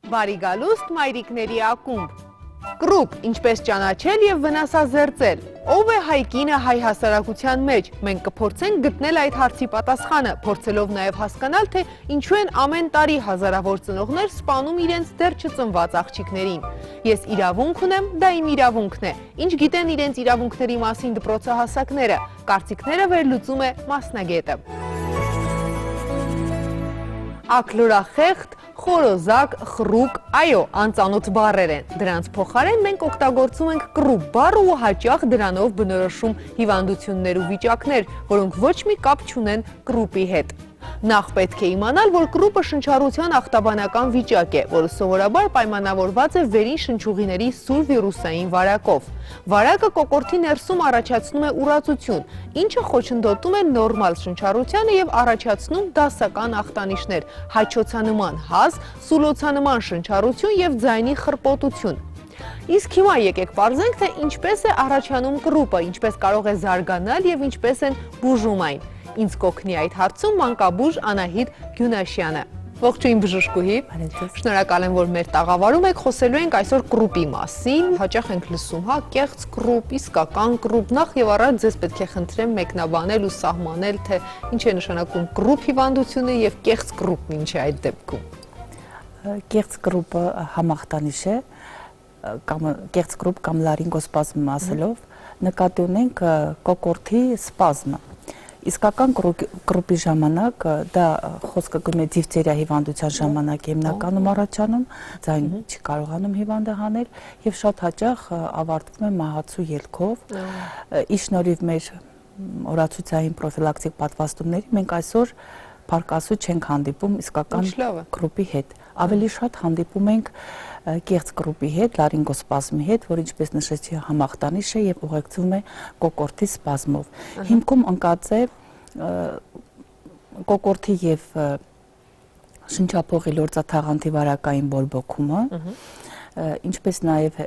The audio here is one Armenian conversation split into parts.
Բարի գալուստ մայրիկների ակումբ։ Կրուպ, ինչպես ճանաչել և վնասազերծել։ Ով է հայ կինը հայ հասարակության մեջ։ Մենք կփորձենք գտնել այդ հարցի պատասխանը, փորձելով նաև հասկանալ, թե ինչու են ամեն տարի հազարավոր ծնողներ սպանում իրենց դեռ չծնված աղջիկներին։ Ես իրավունք ունեմ, դա իմ իրավունքն է։ Ինչ գիտեն իրենց իրավունքների մասին դպրոցահասակները։ Կարծիքները վերլուծում է մասնագետը։ Ակլորախեղտ, խորոզակ, խռուկ, այո, անծանոթ բառեր են։ Դրանց փոխարեն մենք օգտագործում ենք կռուպ բառը ու հաճախ դրանով բնորոշում հիվանդություններ ու վիճակներ, որոնք ոչ մի կապ չունեն կռուպի հետ։ Նախ պետք է իմանալ, որ կռուպը շնչառության ախտաբանական վիճակ է, որը սովորաբար պայմանավորված է վերին շնչուղիների սուր վիրուսային վարակով։ Վարակը կոկորդի ներսում առաջացնում է ուրացություն, ինչը խոչընդոտում է նորմալ շնչառությանը և առաջացնում դասական ախտանիշներ, հաչոցանման հազ, սուլոցանման շնչառություն և ձայնի խրպոտություն։ Իսկ հիմա եկեք պարզենք, թե ինչպես է առաջանում կռուպը, ինչպես կարող է զարգանալ և ինչպես են բուժում այն։ Ինձ կօգնի այդ հարցում մանկաբույժ Անահիտ Գյունաշյանը։ Ողջույն բժշկուհի, շնորհակալ եմ, որ մեր տաղավարում եք, խոսելու ենք այսօր կռուպի մասին, հաճախ ենք լսում, հա, կեղծ կռուպ, իսկական կռուպ, նախ եւ առաջ ձեզ պետք է խնդրեմ մեկնաբանել ու սահմանել, թե ինչ է նշանակում կռուպ հիվանդությունը եւ կեղծ կռուպն ինչ է այդ դեպքում։ Կեղծ կռուպը համախտանիշ է, կամ կեղծ կռուպ կամ լարինգոսպազմը ասելով, նկատի ունենք կոկորդի սպազմը։ Իսկական կռուպի ժամանակ դա խոսքը գնում է դիֆթերիա հիվանդության ժամանակ հիմնականում առաջանում, ձայն չի կարողանում հիվանդը հանել եւ շատ հաճախ ավարտվում է մահացու ելքով։ Ի շնորհիվ մեր օրացուցային պրոֆիլակտիկ պատվաստումների մենք այսօր փառկասու չենք հանդիպում իսկական կռուպի հետ։ Ավելի շատ հանդիպում ենք կեղծ կռուպի հետ, լարինգոսպազմի հետ, որ ինչպես նշեցի համախտանիշ է եւ ուղեկցվում է կոկորդի սպազմով։ Հիմքում ընկած է կոկորդի եւ շնչափողի լորձաթաղանթի վարակային բորբոքումը, ինչպես նաև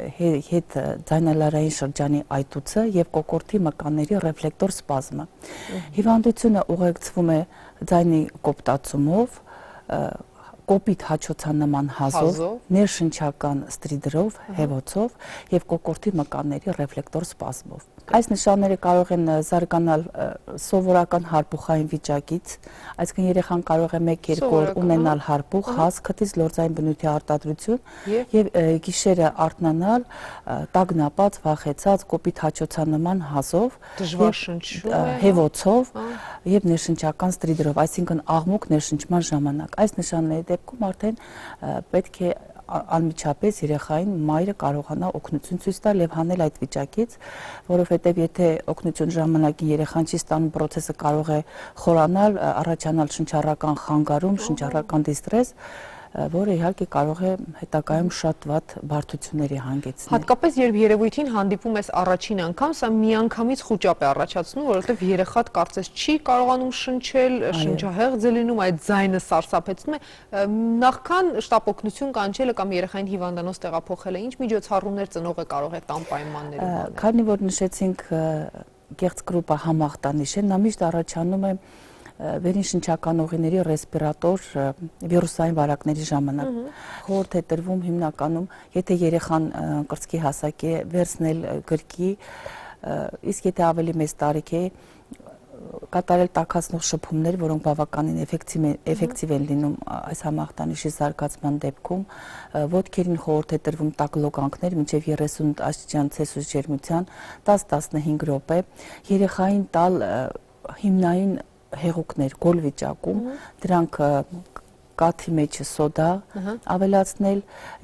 հետ ձայնալարային շրջանի այտուցը եւ կոկորդի մկանների ռեֆլեկտոր սպազմը։ Հիվանդությունը ուղեկցվում է ձայնի կոպտացումով, կոպիտ հաչոցանման հազով, ներշնչական ստրիդրով, հևոցով եւ կոկորդի մկանների ռեֆլեկտոր սպազմով։ Այս նշանները կարող են զարգանալ սովորական հարբուխային վիճակից, այսինքն երեխան կարող է 1-2 օր ունենալ հարբուխ, հազ, քթից լորձային բնույթի արտադրություն եւ գիշերը արթնանալ տագնապած, վախեցած, կոպիտ հաչոցանման հազով, դժվար շնչում է, հևոցով եւ ներշնչական ստրիդրով, այսինքն աղմուկ ներշնչման ժամանակ։ Այս նշանների դեպքում արդեն պետք է անմիջապես երեխային մայրը կարողանա օգնություն ցույց տալ եւ հանել այդ վիճակից, որովհետեւ եթե օգնություն ժամանակին երեխան չի ստանում, process-ը կարող է խորանալ, առաջանալ շնչառական խանգարում, շնչառական դիստրես, որը իհարկե կարող է հետագայում շատ վատ բարդությունների հանգեցնել։ Հատկապես երբ երևույթին հանդիպում ես առաջին անգամ, սա միանգամից խուճապ է առաջացնում, որովհետև երեխան կարծես չի կարողանում շնչել, շնչահեղձ է լինում, այդ ձայնը սարսափեցնում է, նախքան շտապօգնություն կանչելը կամ երեխային հիվանդանոց տեղափոխելը, ինչ միջոցառումներ ծնողը կարող է տան պայմաններում անել։ Քանի որ նշեցինք կեղծ կռուպը համախտանիշ է, նա միշտ առաջանում է վերին շնչական ուղիների ռեսպիրատոր վիրուսային վարակների ժամանակ։ Խորհուրդ է տրվում հիմնականում, եթե երեխան կրծքի հասակ է, վերցնել գրկի, իսկ եթե ավելի մեծ տարիք է, կատարել տաքացնող շփումներ, որոնք բավականին էֆեկտիվ են լինում այս համախտանիշի զարգացման դեպքում, ոտքերին խորհուրդ է տրվում տաք լոգանքներ մինչև 30 աստիճան Ցելսիուս ջերմության 10-15 րոպե, երեխային տալ հիմնային հեղուկներ գոլ վիճակում, դրանք կաթի մեջ սոդա ավելացնել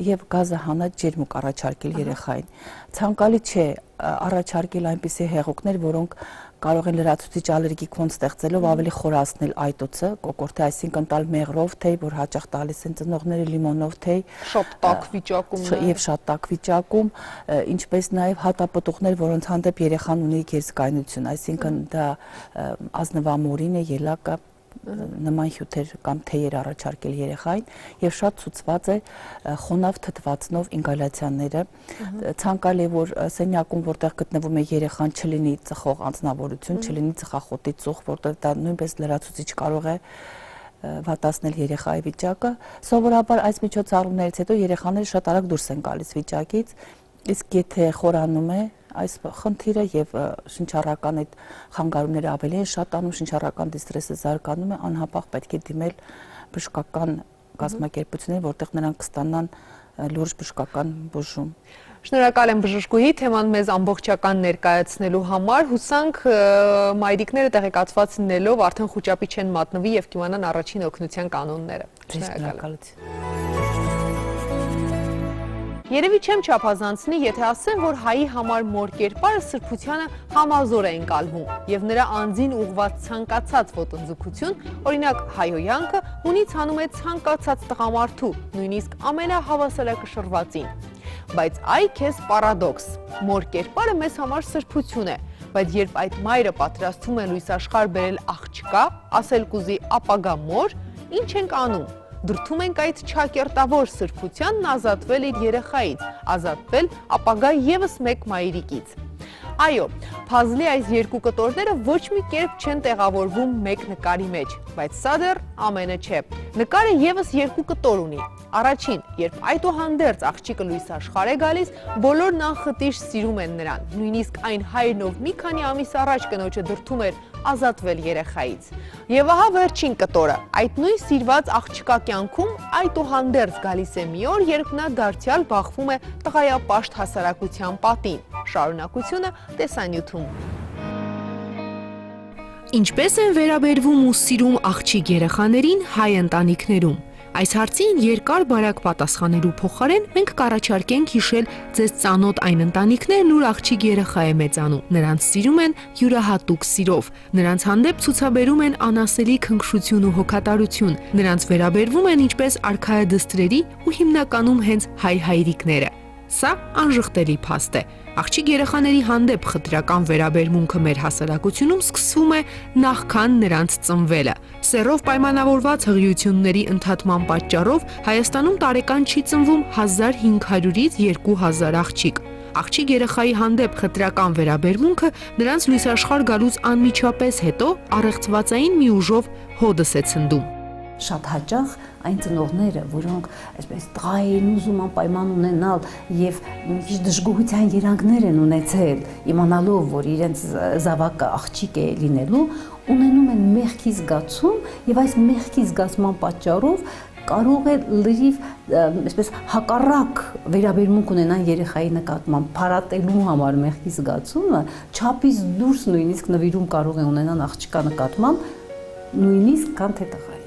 եւ գազը հանած ջերմուկ առաջարկել երեխային։ Ցանկալի չէ առաջարկել այնպիսի հեղուկներ, որոնք կարող են լրացուցիչ ալերգիկ ֆոն ստեղծելով ավելի խորացնել այտուցը, կոկորդի, այսինքն տալ մեղրով թեյ, որ հաճախ տալիս են ծնողները, լիմոնով թեյ, շատ տաք վիճակում եւ շատ տաք վիճակում, ինչպես նաեւ հատապտուղներ, որոնց հանդեպ երեխան ունի գերզգայնություն, այսինքն դա ազնվամորին է, ելակը նման հյութեր կամ թեյեր առաջարկել երեխային եւ շատ ցուցված է խոնավ թթվածնով ինգալյացիաները ցանկալի է որ սենյակում որտեղ գտնվում է երեխան չլինի ծխող անձնավորություն չլինի ծխախոտի ծուխ որտեղ դա նույնպես լրացուցիչ կարող է վատացնել երեխայի վիճակը։ Սովորաբար այս միջոցառումներից հետո երեխաները շատ արագ դուրս են գալիս վիճակից, իսկ եթե խորանում է այս խնդիրը եւ շնչառական այդ խանգարումները ավելի են շատանում, շնչառական դիստրեսը զարգանում է, անհապաղ պետք է դիմել բժշկական կազմակերպություններ, որտեղ նրանք կստանան լուրջ բժշկական բուժում։ Շնորհակալ եմ բժշկուհի թեման մեզ ամբողջական ներկայացնելու համար, հուսանք մայրիկները տեղեկացված լինելով արդեն խուճապի չեն մատնվի եւ կիմանան առաջին օգնության կանոնները։ Շնորհակալություն։ Երևի չեմ չափազանցնի, եթե ասեմ, որ հայի համար մոր կերպարը սրբությանը համազոր է ընկալվում եւ նրա անձին ուղղված ցանկացած ոտնձգություն, օրինակ հայհոյանքը, հունից հանում է ցանկացած տղամարդու, նույնիսկ ամենահավասարակշռվածին։ Բայց այ քեզ պարադոքս, մոր կերպարը մեզ համար սրբություն է, բայց երբ այդ մայրը պատրաստվում է լույս աշխարհ բերել աղջկա, ասել կուզի ապագա մոր, ինչ ենք անում։ Դրդում ենք այդ չակերտավոր սրբությանն ազատվել իր երեխայից, ազատվել ապագա եւս մեկ մայրիկից։ Այո, փազլի այս երկու կտորները ոչ մի կերպ չեն տեղավորվում մեկ նկարի մեջ, բայց սա դեռ ամենը չէ։ Նկարը եւս երկու կտոր ունի։ Առաջին, երբ այդուհանդերձ աղջիկը լույս աշխարհ է գալիս, բոլորն անխտիր սիրում են նրան, նույնիսկ այն հայրն, ով մի քանի ամիս առաջ կնոջը դրդում էր ազատվել երեխայից։ Եվ ահա վերջին կտորը, այդ նույն սիրված աղջկա կյանքում այդուհանդերձ գալիս է մի օր, երբ նա դարձյալ բախվում է տղայապաշտ հասարակության պատին։ Շարունակությունը տեսանյութում։ Ինչպես են վերաբերվում ու սիրում աղջիկ երեխաներին հայ ընտանիքներում։ Այս հարցին երկար բարակ պատասխանելու փոխարեն մենք կառաջարկենք հիշել ձեզ ծանոթ այն ընտանիքներն, ուր աղջիկ երեխա է մեծանում, նրանց սիրում են յուրահատուկ սիրով, նրանց հանդեպ ցուցաբերում են անասելի քնքշություն ու հոգատարություն, նրանց վերաբերվում են ինչպես արքայադստրերի ու հիմնականում հենց հայ հայրիկները։ Սա անժխտելի փաստ է։ Աղջիկ երեխաների հանդեպ խտրական վերաբերմունքը մեր հասարակությունում սկսվում է նախքան նրանց ծնվելը։ Սեռով պայմանավորված հղիությունների ընդհատման պատճառով Հայաստանում տարեկան չի ծնվում 1500-ից 2000 աղջիկ։ Աղջիկ երեխայի հանդեպ խտրական վերաբերմունքը նրանց լույս աշխարհ գալուց անմիջապես հետո առեղծվածային մի ուժով հոդս է ցնդում։ Շատ հաճախ այն ծնողները, որոնք այսպես տղային ուզում անպայման ունենալ եւ մի քիչ դժգոհության երանգներ են ունեցել, իմանալով, որ իրենց զավակը աղջիկ է լինելու, ունենում են մեղքի զգացում եւ այս մեղքի զգացման պատճառով կարող է լրիվ այսպես հակառակ վերաբերմունք ունենան երեխայի նկատմամբ, փարատելու համար մեղքի զգացումը չափից դուրս նույնիսկ նվիրում կարող է ունենան աղջկա նկատմամբ, նույնիսկ քան թե տղայի։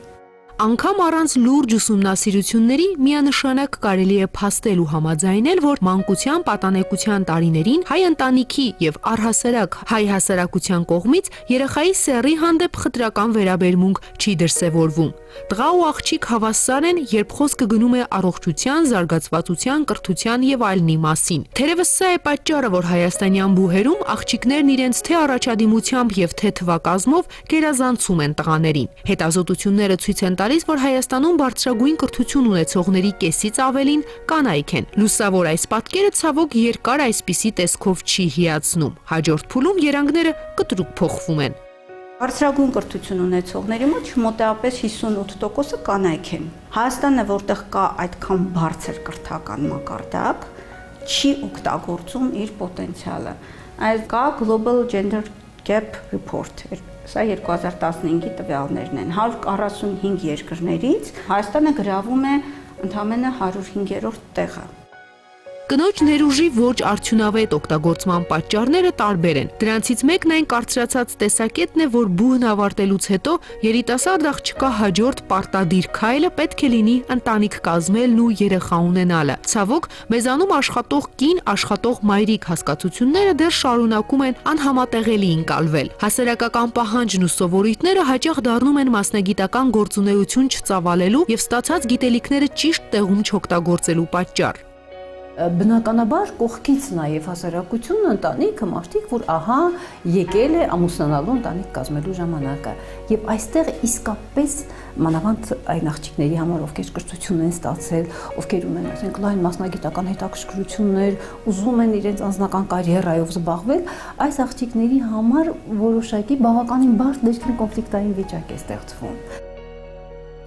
Անգամ առանց լուրջ ուսումնասիրությունների միանշանակ կարելի է փաստել ու համաձայնել, որ մանկության պատանեկության տարիներին հայ ընտանիքի եւ առհասարակ հայ հասարակության կողմից երեխայի սեռի հանդեպ խտրական վերաբերմունք չի դրսևորվում։ Տղա ու աղջիկ հավասար են, երբ խոսքը գնում է առողջության, զարգացվածության, կրթության եւ այլնի մասին։ Թերևս սա է պատճառը, որ հայաստանյան բուհերում աղջիկներն իրենց թե առաջադիմությամբ եւ թե թվակազմով գերազանցում են տղաներին։ Հետազոտությունները ցույց են տալիս, որ Հայաստանում բարձրագույն կրթություն ունեցողների կեսից ավելին կանայք են։ Լուսավոր այս պատկերը ցավոք երկար այսպիսի տեսքով չի հիացնում։ Հաջորդ փուլում երանգները կտրուկ փոխվում են։ Բարձրագույն կրթություն ունեցողների մոտ մոտավորապես 58%-ը կանայք են։ Հայաստանը, որտեղ կա այդքան բարձր կրթական մակարդակ, չի օգտագործում իր պոտենցիալը։ Այս կա Global Gender Gap Report, սա 2015-ի տվյալներն են։ 145 երկրներից Հայաստանը գրավում է ընդամենը 105-րդ տեղը։ Կնոջ ներուժի ոչ արդյունավետ օգտագործման պատճառները տարբեր են։ Դրանցից մեկն այն կարծրացած տեսակետն է, որ բուհն ավարտելուց հետո երիտասարդ աղջկա հաջորդ պարտադիր քայլը պետք է լինի ընտանիք կազմելն ու երեխա ունենալը։ Ցավոք, մեզանում աշխատող կին, աշխատող մայրիկ հասկացությունները դեռ շարունակում են անհամատեղելի ընկալվել։ Հասարակական պահանջն ու սովորույթները հաճախ դառնում են մասնագիտական գործունեություն չծավալելու եւ ստացած գիտելիքները ճիշտ տեղում չօգտագործելու պատճառ։ Բնականաբար կողքից նաև հասարակությունն ընտանիքը մարդիկ, որ ահա եկել է ամուսնանալու ընտանիք կազմելու ժամանակը եւ այստեղ իսկապես մանավանդ այն աղջիկների համար, ովքեր կրթություն են ստացել, ովքեր ունեն ասենք լայն մասնագիտական հետաքրքրություններ, ուզում են իրենց անձնական կարիերայով զբաղվել, այս աղջիկների համար որոշակի բավականին բարդ ներքին կոնֆլիկտային վիճակ է ստեղծվում։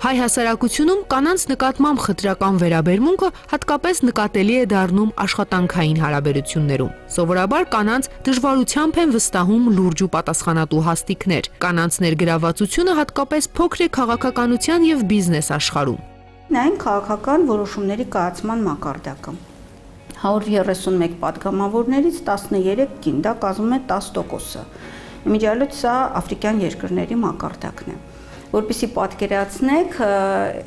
Հայ հասարակությունում կանանց նկատմամբ խտրական վերաբերմունքը հատկապես նկատելի է դառնում աշխատանքային հարաբերություններում։ Սովորաբար կանանց դժվարությամբ են վստահում լուրջ ու պատասխանատու հաստիկներ։ Կանանց ներգրավվածությունը հատկապես փոքր է քաղաքականության եւ բիզնես աշխարհում։ Նայենք քաղաքական որոշումների կայացման մակարդակը։ 131 падգամավորներից 13 կին, դա կազմում է 10%-ը։ Իմիջիայլոց սա աֆրիկյան երկրների մակարդակն է։ Որպեսզի պատկերացնեք,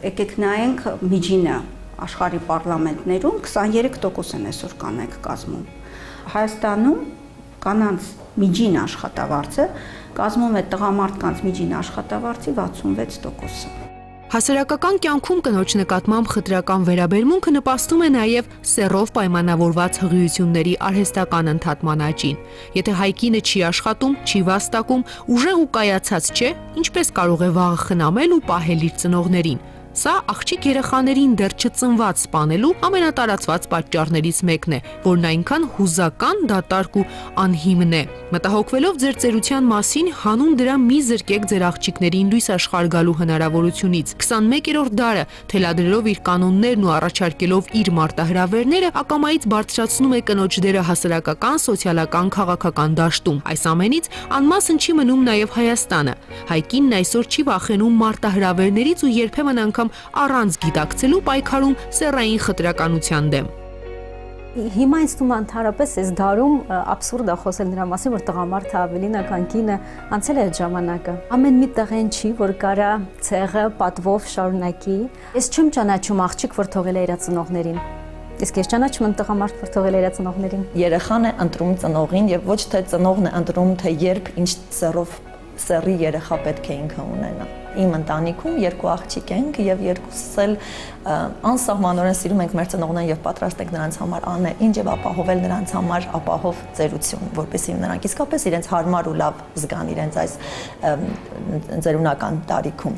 եկեք նայենք միջինը աշխարհի պարլամենտներում 23% են այսօր կանայք կազմում։ Հայաստանում կանանց միջին աշխատավարձը կազմում է տղամարդկանց միջին աշխատավարձի 66%-ը։ Հասարակական կյանքում կնոջ նկատմամբ խտրական վերաբերմունքը նպաստում է նաև սեռով պայմանավորված հղիությունների արհեստական ընդհատման աճին։ Եթե հայկինը չի աշխատում, չի վաստակում, ուժեղ ու կայացած չէ, ինչպես կարող է վաղը խնամել ու պահել իր ծնողներին։ Սա աղջիկ երեխաներին դեռ չծնված սպանելու ամենատարածված պատճառներից մեկն է, որն այնքան հուզական, դատարկ ու անհիմն է։ Մտահոգվելով ձեր ծերության մասին, հանուն դրա մի զրկեք ձեր աղջիկներին լույս աշխարհ գալու հնարավորությունից։ 21-րդ դարը թելադրելով իր կանոններն ու առաջարկելով իր մարտահրավերները, ակամայից բարձրացնում է կնոջ դերը հասարակական, սոցիալական, քաղաքական դաշտում։ Այս ամենից անմասն չի մնում նաև Հայաստանը։ Հայկինն այսօր չի վախենում մարտահրավերներից ու երբեմն անգամ առանց գիտակցելու պայքարում սեռային խտրականության դեմ։ Հիմա ինձ թվում է ընդհանրապես այս դարում աբսուրդ է խոսել նրա մասին, որ տղամարդը ավելին է, քան կինը, անցել է այդ ժամանակը։ Ամեն մի տղեն չի, որ կարա ցեղը պատվով շարունակի։ Ես չեմ ճանաչում աղջիկ, որ թողել է իր ծնողներին։ Իսկ ես ճանաչում եմ տղամարդ, որ թողել է իր ծնողներին։ Երեխան է ընտրում ծնողին եւ ոչ թե ծնողն է ընտրում, թե երբ ինչ սեռի երեխա պետք է ինքը ունենա։ Իմ ընտանիքում երկու աղջիկ ենք եւ երկուսս էլ անսահմանորեն սիրում ենք մեր ծնողներին եւ պատրաստ ենք նրանց համար անել ինչ եւ ապահովել նրանց համար ապահով ծերություն, որպեսզի նրանք իսկապես իրենց հարմար ու լավ զգան իրենց այս ծերունական տարիքում։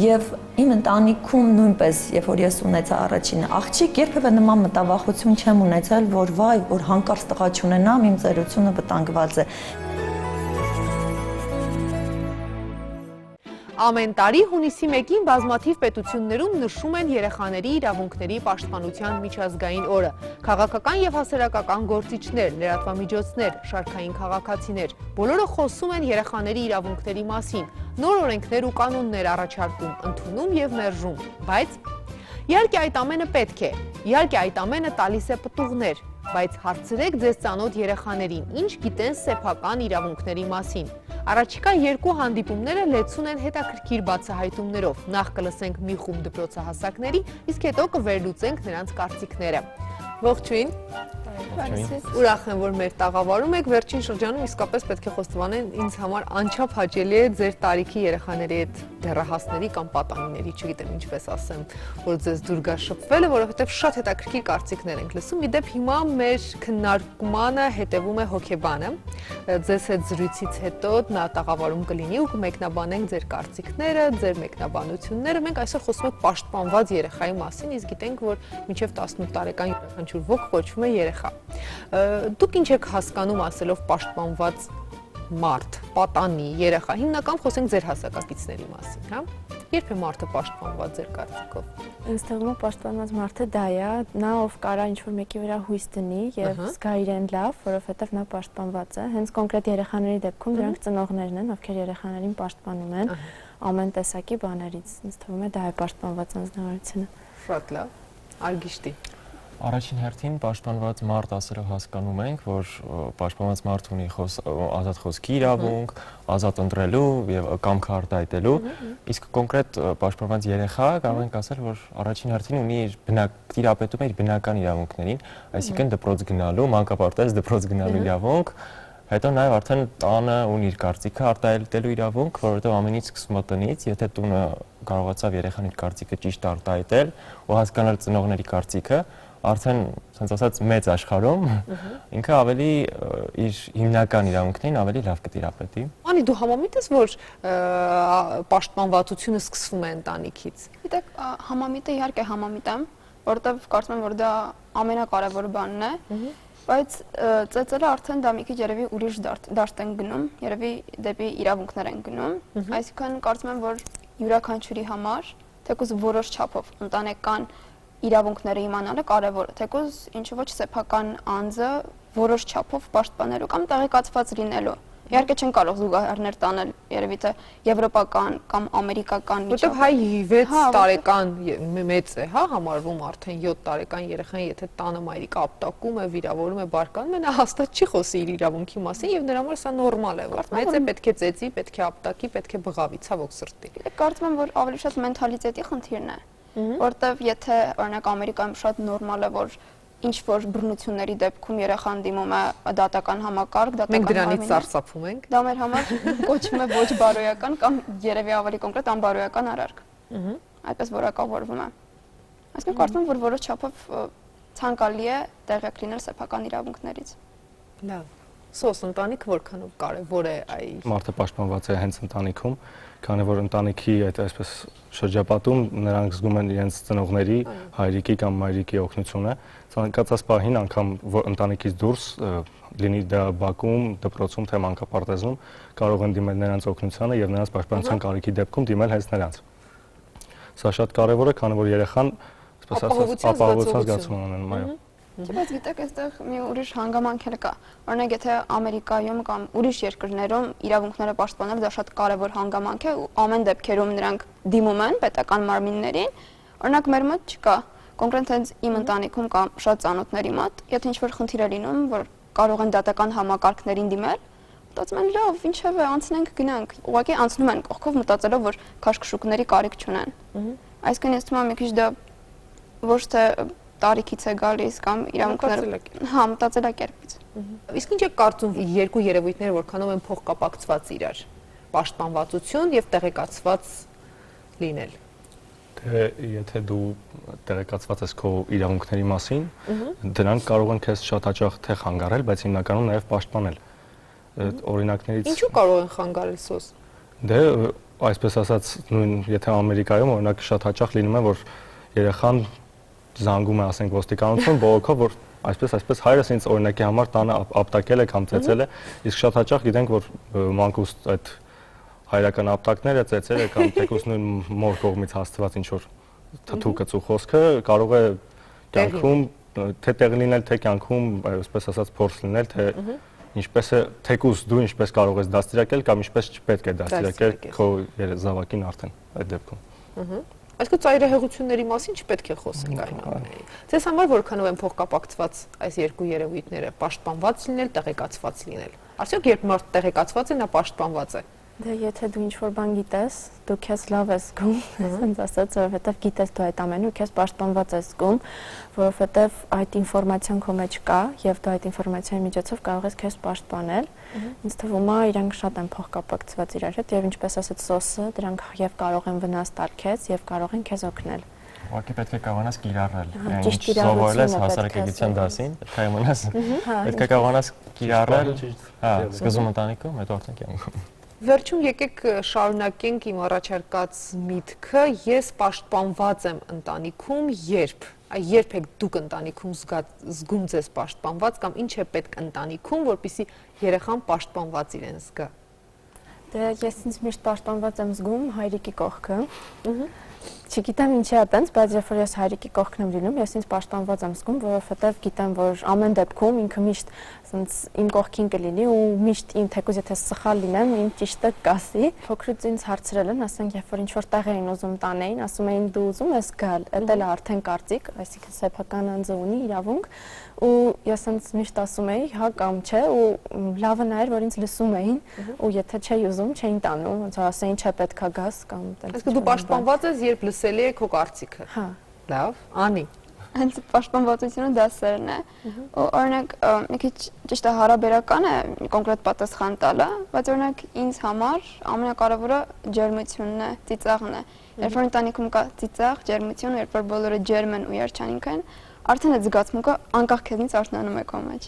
Եվ իմ ընտանիքում նույնպես, երբ որ ես ունեցա առաջին աղջիկ, երբևէ նման մտավախություն չեմ ունեցել, որ վայ, որ հանկարծ տղա չունենամ, իմ ծերությունը վտանգված է։ Ամեն տարի հունիսի 1-ին բազմաթիվ պետություններում նշում են երեխաների իրավունքների պաշտպանության միջազգային օրը։ Քաղաքական եւ հասարակական գործիչներ, լրատվամիջոցներ, շարքային քաղաքացիներ բոլորը խոսում են երեխաների իրավունքների մասին, նոր օրենքներ ու կանոններ առաջարկում, ընդունում եւ մերժում, բայց իհարկե այդ ամենը պետք է, իհարկե այդ ամենը տալիս է պտուղներ, բայց հարցրեք ձեզ ծանոթ երեխաներին, ինչ գիտեն սեփական իրավունքների մասին։ Առաջիկա երկու հանդիպումները լեցուն են հետաքրքիր բացահայտումներով։ Նախ կլսենք մի խումբ դպրոցահասակների, իսկ հետո կվերլուծենք նրանց կարծիքները։ Ողջույն։ Ուրախ եմ, որ մեր տաղավարում եք, վերջին շրջանում իսկապես պետք է խոստովանեն, ինձ համար անչափ հաճելի է ձեր տարիքի երեխաների հետ դեռահասների կամ պատանիների, չգիտեմ ինչպես ասեմ, որ ձեզ դուր գա շփվելը, որովհետև շատ հետաքրքիր կարծիքներ ենք լսում։ Իդեպ հիմա մեր քննարկմանը հետևում է հոգեբանը։ Ձեզ հետ զրույցից հետո նա տաղավարում կլինի ու կմեկնաբանենք ձեր կարծիքները, ձեր մեկնաբանությունները։ Մենք այսօր խոսում ենք պաշտպանված երեխայի մասին, իսկ գիտենք, որ մինչև 18 տարեկան յուրաքանչյուր ոք կոչվում է երեխա։ Դուք ինչ եք հասկանում ասելով պաշտպանված մարդ, պատանի, երեխա, հիմնական խոսենք ձեր հասակակիցների մասին, հա? Երբ է մարդը պաշտպանված ձեր կարծիքով։ Ինձ թվում է պաշտպանված մարդը դա է, նա ով կարա ինչ-որ մեկի վրա հույս դնի եւ զգա իրեն լավ, որովհետեւ նա պաշտպանված է։ Հենց կոնկրետ երեխաների դեպքում դրանք ծնողներն են, ովքեր երեխաներին պաշտպանում են ամեն տեսակի բաներից։ Ինձ թվում է դա է պաշտպանված անձնավորությունը։ Շատ լավ։ Արգիշտի։ Առաջին հերթին պաշտպանված մարդ ասելով հասկանում ենք, որ պաշտպանված մարդ ունի ազատ խոսքի իրավունք, ազատ ընտրելու եւ կամքը արտահայտելու, իսկ կոնկրետ պաշտպանված երեխա կարող ենք ասել, որ առաջին հերթին ունի իր տիրապետում է իր բնական իրավունքներին, այսինքն դպրոց գնալու, մանկապարտեզ դպրոց գնալու իրավունք, հետո նաեւ արդեն տանը ունի իր կարծիքը արտահայտելու իրավունք, որովհետեւ ամենից սկսում է տնից, եթե տունը կարողացավ երեխան իր կարծիքը ճիշտ արտահայտել ու հասկանալ ծնողների կարծիքը, արդեն, ասենց ասած, մեծ աշխարհում ինքը ավելի իր հիմնական իրավունքներին ավելի լավ կտիրապետի։ Անի, դու համամիտ ես, որ պաշտպանվածությունը սկսվում է ընտանիքից։ Գիտեք, համամիտը իհարկե համամիտ եմ, որովհետև կարծում եմ, որ դա ամենակարևոր բանն է, բայց ծեծելը արդեն դա մի քիչ երևի ուրիշ դաշտ են գնում, երևի դեպի իրավունքներ են գնում, այսինքն կարծում եմ, որ յուրաքանչյուրի համար թեկուզ որոշ չափով ընտանեկան իրավունքները իմանալը կարևոր է, թեկուզ ինչու ոչ սեփական անձը որոշ չափով պաշտպանելու կամ տեղեկացված լինելու։ Իհարկե չեն կարող զուգահեռներ տանել երևի թե եվրոպական կամ ամերիկական Որտեւ հայ 6 տարեկան մեծ է, հա, համարվում արդեն 7 տարեկան երեխան, եթե տանը մայրիկը ապտակում է, վիրավորում է, բարկանում է, նա հաստատ չի խոսի իր իրավունքի մասին եւ նրա համար սա նորմալ է, որ մեծ է, պետք է ծեծի, պետք է ապտակի, պետք է բղավի, ցավոք սրտի։ Կարծում եմ, որ ավելի շատ մենթալիտետի խնդիրն է, որտեվ եթե օրինակ Ամերիկայում շատ նորմալ է, որ ինչ որ բռնությունների դեպքում երեխան դիմում է դատական համակարգ, մենք դրանից սարսափում ենք։ Դա մեր համար կոչվում է ոչ բարոյական կամ երևի ավելի կոնկրետ անբարոյական արարք։ Այդպես որակավորվում է։ Այսինքն կարծում եմ, որ որոշ չափով ցանկալի է տեղյակ լինել սեփական իրավունքներից։ Լավ։ Սոս ընտանիք որքանով կարևոր է այ Մարդը պաշտպանված է հենց ընտանիքում, քանի որ ընտանիքի այդ այսպես շրջապատում նրանք զգում են իրենց ծնողների, հայրիկի կամ մայրիկի օգնությունը, ցանկացած պահին անգամ ընտանիքից դուրս լինի դա բակում, դպրոցում, թե մանկապարտեզում, կարող են դիմել նրանց օգնությանը եւ նրանց պաշտպանության կարիքի դեպքում դիմել հենց նրանց։ Սա շատ կարևոր է, քանի որ երեխան, այսպես ասած, ապահովության զգացում ունեն, այո։ Բայց գիտեք, այստեղ մի ուրիշ հանգամանք էլ կա։ Օրինակ, եթե Ամերիկայում կամ ուրիշ երկրներում իրավունքները պաշտպանելը դա շատ կարևոր հանգամանք է ու ամեն դեպքերում նրանք դիմում են պետական մարմիններին, օրինակ մեր մոտ չկա։ Կոնկրետ հենց իմ ընտանիքում կամ շատ ծանոթների մոտ, եթե ինչ-որ խնդիր է լինում, որ կարող են դատական համակարգներին դիմել, մտածում են լավ, ինչև է, անցնենք, գնանք։ Ուղղակի անցնում են կողքով մտածելով, որ քաշքշուկների կարիք չունեն։ Այսինքն ես թվում է մի քիչ դա ոչ թե տարիքից է գալիս կամ իրավունքները, հա, մտածելակերպից։ Իսկ ինչ է կարծում երկու երևույթները որքանով են փոխկապակցված իրար, պաշտպանվածություն եւ տեղեկացված լինել։ Թե եթե դու տեղեկացված ես քո իրավունքների մասին, դրանք կարող են քեզ շատ հաճախ թե խանգարել, բայց հիմնականում նաեւ պաշտպանել։ Օրինակներից Ինչու կարող են խանգարել սոս։ Դե այսպես ասած, նույն եթե Ամերիկայում օրինակ շատ հաճախ լինում է, որ երեխան զանգում է, ասենք, ոստիկանություն, բողոքով, որ այսպես հայրս ինձ օրինակի համար տանը ապտակել է կամ ծեծել է, իսկ շատ հաճախ գիտենք, որ մանկուստ այդ հայրական ապտակները, ծեծերը կամ թեկուզ նույն մոր կողմից հասցված ինչ որ թթուկը խոսքը կարող է կյանքում թե տեղ լինել, թե կյանքում, այսպես ասած, փորձ լինել, թե ինչպես է թեկուզ դու ինչպես կարող ես դաստիարակել կամ ինչպես չպետք է դաստիարակել քո զավակին արդեն այդ դեպքում։ Այսինքն ծայրահեղությունների մասին չպետք է խոսենք այնուամենայնիվ։ Ձեզ համար որքանով են փոխկապակցված այս երկու երևույթները՝ պաշտպանված լինել, տեղեկացված լինել։ Արդյոք երբ մարդ տեղեկացված է, նա պաշտպանված է։ Դե եթե դու ինչ-որ բան գիտես, դու քեզ լավ ես զգում, ասենց ասած, որովհետև գիտես դու այդ ամենը ու քեզ պաշտպանված ես զգում, որովհետև այդ ինֆորմացիան քո մեջ կա եւ դու այդ ինֆորմացիայի միջոցով կարող ես քեզ պաշտպանել։ Ինձ թվում է իրանք շատ են փոխկապակցված իրար հետ եւ ինչպես ասած սոսը, դրանք եւ կարող են վնաս տալ քեզ եւ կարող են քեզ օգնել։ Ուղղակի պետք է կարողանաս կիրառել։ Ինչ սովորել ես հասարակագիտության դասին, պետք է իմանաս, պետք է կարողանաս կիրառել, հա, սկզբում ընտանիքում, հետո արդեն կյանքում։ Վերջում եկեք շարունակենք իմ առաջարկած միտքը, ես պաշտպանված եմ ընտանիքում, երբ եք դուք ընտանիքում զգում ձեզ պաշտպանված կամ ինչ է պետք ընտանիքում, որպեսզի երեխան պաշտպանված իրեն զգա։ Դե ես ինձ միշտ պաշտպանված եմ զգում հայրիկի կողքը։ Չգիտեմ ինչի է այդպես, բայց երբ որ ես հայրիկի կողքն եմ լինում, ես ինձ պաշտպանված եմ զգում, որովհետև գիտեմ, որ ամեն դեպքում ինքը միշտ ասենց իմ կողքին կլինի ու միշտ իմ թեկուզ եթե սխալ լինեմ, ինձ ճիշտը կասի։ Փոքրուց ինձ հարցրել են, ասենք, երբ որ ինչ-որ տեղ էին ուզում տանեին, ասում էին դու ուզում ես գալ, դա էլ արդեն կարծիք, այսինքն սեփական անձը ունի իրավունք, ու ես ինձ միշտ ասում էի, հա կամ չէ, ու լավը նա էր, որ ինձ լսում էին, ու եթե չէի ուզում, չէին տանում, ոնց ասեին, չէ պետքա գաս կամ տենց։ Այսինքն դու պաշտպանված ես, երբ լսելի է քո կարծիքը։ Հա։ Լավ, Անի։ Հենց պաշտպանվածությունը դա սերն է։ Ու օրինակ մի քիչ ճիշտ է հարաբերական է կոնկրետ պատասխան տալը, բայց օրինակ ինձ համար ամենակարևորը ջերմությունն է, ծիծաղն է։ Երբ որ ընտանիքում կա ծիծաղ, ջերմություն, երբ որ բոլորը ջերմ են ու երջանիկ են, արդեն այդ զգացմունքը անկախ քեզնից արթնանում է քո մեջ։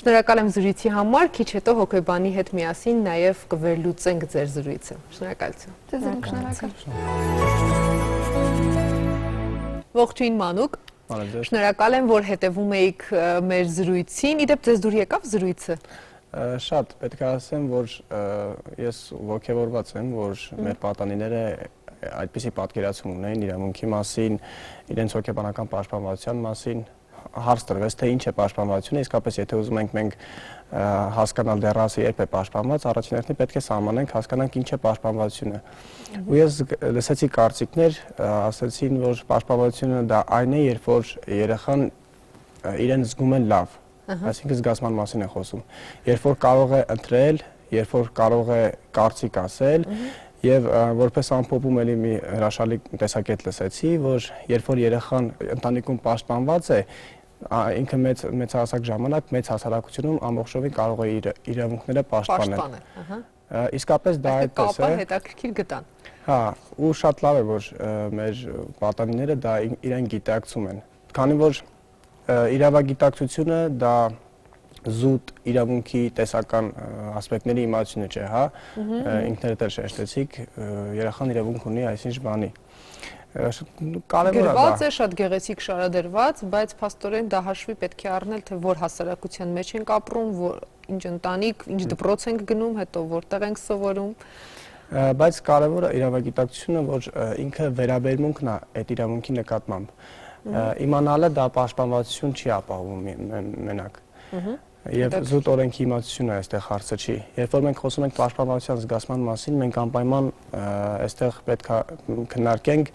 Շնորհակալ եմ զրույցի համար, քիչ հետո հոգեբանի հետ միասին նաև կվերլուծենք ձեր զրույցը։ Շնորհակալություն։ Ձեզ շնորհակալ։ Ողջույն Մանուկ։ Շնորհակալ եմ, որ հետևում եք մեր զրույցին։ Իդեպ ձեզ դուր եկավ զրույցը։ Շատ պետք է ասեմ, որ ես ողջավորված եմ, որ մեր պատանիները այդպիսի պատկերացում ունեն իրավունքի մասին, իրենց հոգեբանական պաշտպանվածության մասին, հարց տրվեց, թե ինչ է պաշտպանվածությունը, իսկապես եթե ուզում ենք մենք հասկանալ դեռահասը երբ է պաշտպանված, առաջին հերթին պետք է սահմանենք, հասկանանք ինչ է պաշտպանվածությունը։ Ու ես լսեցի կարծիքներ, ասացին, որ պաշտպանվածությունը դա այն է, երբ որ երեխան իրեն զգում է լավ, այսինքն զգացման մասին է խոսում, երբ որ կարող է ընտրել, երբ որ կարող է կարծիք ասել, եւ որպես ամփոփում էլի մի հրաշալի տեսակետ լսեցի, որ երբ որ երեխան ընտանիքում պաշտպանված է, ինքը մեծահասակ ժամանակ մեծ հասարակությունում ամբողջովին կարող է իր իրավունքները պաշտպանել։ Իսկապես դա այդպես է։ Կապը հետաքրքիր գտան։ Հա, ու շատ լավ է, որ մեր պատանիները դա իրեն գիտակցում են։ Քանի որ իրավագիտակցությունը դա զուտ իրավունքի տեսական ասպեկտների իմացությունը չէ, հա, ինքներդ էլ շեշտեցիք, երեխան իրավունք ունի այսինչ բանի։ Կարևոր է դա։ Գրված է, շատ գեղեցիկ շարադրված, բայց փաստորեն դա հաշվի պետք է առնել, թե որ հասարակության մեջ ենք ապրում, ինչ ընտանիք, ինչ դպրոց ենք գնում, հետո որտեղ ենք սովորում։ Բայց կարևորը իրավագիտակցությունը, որ ինքը վերաբերմունքն է այդ իրավունքի նկատմամբ։ Իմանալը դա պաշտպանվածություն չի ապահովում մենակ։ Եվ զուտ օրենքի իմացությունը այստեղ հարցը չի։ Երբ որ մենք խոսում ենք պաշտպանվածության զգացման մասին, մենք անպայման այստեղ պետք է քննարկենք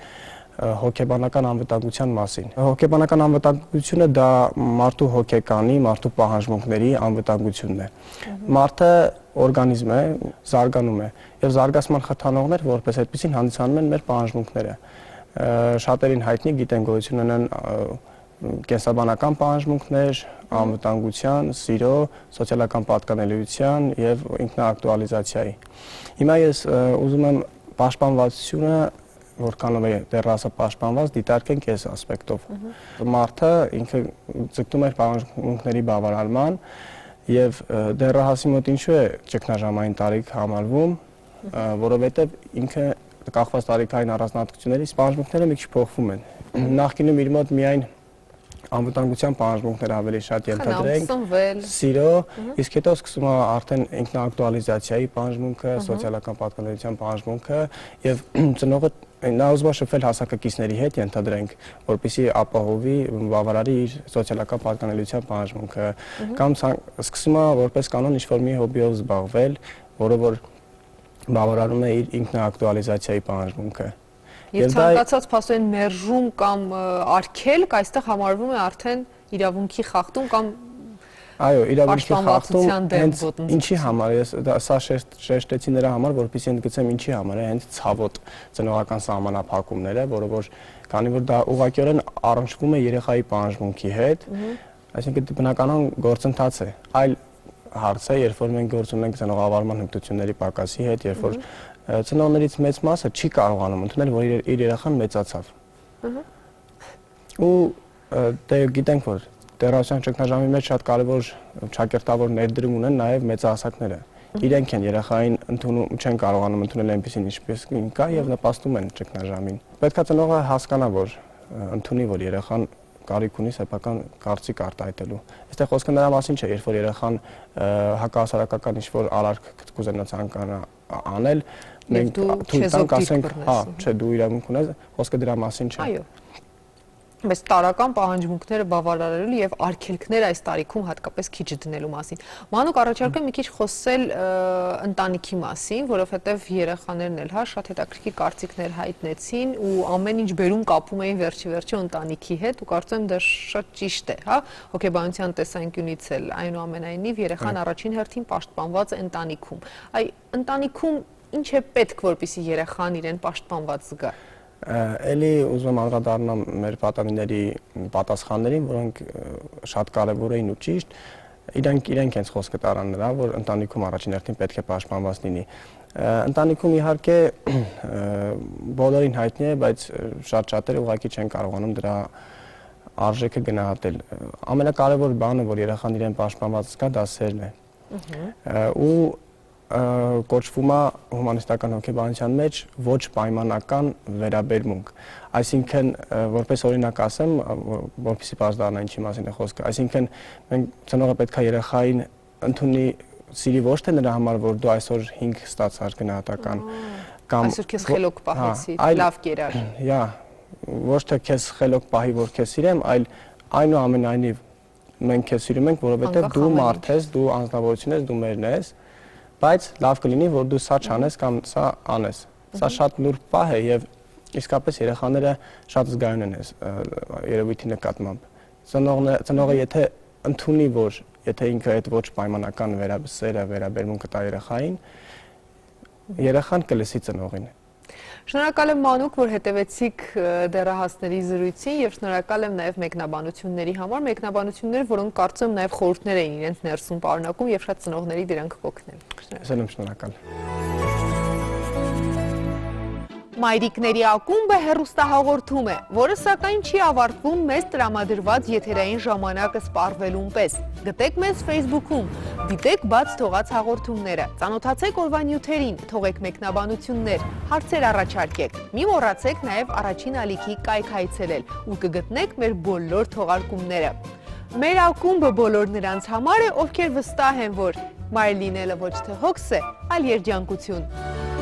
հոգեբանական անվտանգության մասին։ Հոգեբանական անվտանգությունը դա մարդու հոգեկանի, մարդու պահանջմունքների անվտանգությունն է։ Մարդը օրգանիզմ է, զարգանում է, եւ զարգացման խթանողներ որպես այդպեսին հանդիսանում են մեր պահանջմունքները։ Շատերին հայտնի գիտեն գոյություն ունեն կենսաբանական պահանջմունքներ, անվտանգության, սիրո, սոցիալական պատկանելիության եւ ինքնաակտուալիզացիայի։ Հիմա ես ուզում եմ պաշտպանվածությունը, որքանով է դեռահասը պաշտպանված, դիտարկենք այս ասպեկտով։ Մարդը ինքը ձգտում է պահանջմունքների բավարարման եւ դեռահասի մոտ ինչու է ճգնաժամային տարիք համարվում, որովհետեւ ինքը կախված տարիքային առանձնահատկություններից պահանջմունքները մի քիչ փոխվում են։ Նախկինում իր մոտ միայն անվտանգության պահանջմունքները ավելի շատ ենթադրենք, սիրո, իսկ հետո սկսում է արդեն ինքնաակտուալիզացիայի պահանջմունքը, սոցիալական պատկանելիության պահանջմունքը եւ ծնողը նա ուզում է շփվել հասակակիցների հետ, ենթադրենք, որպեսզի ապահովի, բավարարի իր սոցիալական պատկանելիության պահանջմունքը, կամ սկսում է որպես կանոն ինչ-որ մի հոբիով զբաղվել, որը որ բավարարում է իր ինքնաակտուալիզացիայի պահանջմունքը։ Եվ ցանկացած փաստորեն մերժում կամ արգելք այստեղ համարվում է արդեն իրավունքի խախտում կամ այո, իրավունքի խախտում հենց ինչի համար է, սա շեշտեցի նրա համար, որպեսզի ընդգծեմ ինչի համար է, հենց ցավոտ ծնողական սահմանափակումները, որը որ քանի որ դա ուղղակիորեն առնչվում է երեխայի պահանջմունքի հետ, այսինքն բնականon գործընթաց է, այլ հարց է, երբ որ մենք գործ ունենք ծնողավարման հմտությունների պակասի հետ, երբ որ ծնողներից մեծ մասը չի կարողանում ընդունել, որ իր երեխան մեծացավ։ Ու դե գիտենք, որ դեռահասության ճգնաժամի մեջ շատ կարևոր ճակերտավոր ներդրում ունեն նաև մեծահասակները։ Իրենք են երեխային ընդունում, չեն կարողանում ընդունել այնպեսին ինչպես կա եւ նպաստում են ճգնաժամին։ Պետք է ծնողը հասկանա, որ ընդունի, որ երեխան կարիք ունի սեփական կարծիք արտահայտելու։ Այստեղ խոսքը նրա մասին չէ, երբ որ երեխան հակահասարակական ինչ-որ արարք կուզենա ցանկանա անել, մենք թույլ տանք ասենք, հա, չէ, դու իրավունք ունես, խոսքը դրա մասին չէ։ Այո։ Բայց տարական պահանջմունքները բավարարելու եւ արգելքներ այս տարիքում հատկապես քիչ դնելու մասին։ Մանուկ առաջարկում եմ մի քիչ խոսել ընտանիքի մասին, որովհետեւ երեխաներն էլ հա շատ հետաքրքիր կարծիքներ հայտնեցին ու ամեն ինչ բերում կապում էին վերջի ընտանիքի հետ ու կարծում եմ դա շատ ճիշտ է, հա, հոգեբանության տեսանկյունից էլ այնուամենայնիվ երեխան առաջին հերթին պաշտպանված է ընտանիքում։ Այ ընտանիքում ինչ է պետք, որպեսզի երեխան իրեն պաշտպանված զգա։ Էլի ուզում եմ անդրադառնամ մեր պատանիների պատասխաններին, որոնք շատ կարևոր էին ու ճիշտ, իրենք հենց խոսքը տարան նրա, որ ընտանիքում առաջին հերթին պետք է պաշտպանված լինի։ Ընտանիքում իհարկե բոլորին հայտնի է, բայց շատ-շատերը ուղղակի չեն կարողանում դրա արժեքը գնահատել։ Ամենակարևոր բանը, որ երեխան իրեն պաշտպանված զգա, դա սերն է։ Ու կոչվում է հումանիստական հոգեբանության մեջ ոչ պայմանական վերաբերմունք։ Այսինքն, որպես օրինակ ասեմ, որպեսզի բաց դառնա ինչի մասին է խոսքը, այսինքն մենք ծնողը պետք է երեխային ընդունի սիրի ոչ թե նրա համար, որ դու այսօր 5 ստացար գնահատական, Այսօր քեզ խելոք պահեցի, լավ կերար։ Հա, ոչ թե քեզ խելոք պահի, որ քեզ սիրեմ, այլ այնուամենայնիվ մենք քեզ սիրում ենք, որովհետև դու մարդ ես, դու անձնավորություն ես, դու մերն ես, բայց լավ կլինի, որ դու սա չանես կամ սա անես։ Սա շատ նուրբ պահ է եւ իսկապես երեխաները շատ զգայուն են երևույթի նկատմամբ։ Ծնողը եթե ընդունի, որ եթե ինքը այդ ոչ պայմանական վերաբերմունքը տա երեխային, երեխան կլսի ծնողին։ Շնորհակալ եմ Մանուկ, որ հետևեցիք դեռահասների զրույցին եւ շնորհակալ եմ նաեւ մեկնաբանությունների համար, մեկնաբանություններ, որոնք կարծում եմ նաեւ խորհուրդներ էին իրենց ներսում պարունակում եւ շատ ծնողների դրանք կօգնել։ Շնորհակալ։ Մայրիկների ակումբը հեռուստահաղորդում է, որը սակայն չի ավարտվում մեզ տրամադրված եթերային ժամանակը սպառվելուն պես։ Գտեք մեզ Facebook-ում, դիտեք բաց թողած հաղորդումները, ծանոթացեք օրվա նյութերին, թողեք մեկնաբանություններ, հարցեր առաջարկեք։ Մի մոռացեք նաև առաջին ալիքի կայք այցելել ու կգտնեք մեր բոլոր թողարկումները։ Մեր ակումբը բոլոր նրանց համար է, ովքեր վստահ են, որ մայր լինելը ոչ թե հոգս է, այլ երջանկություն։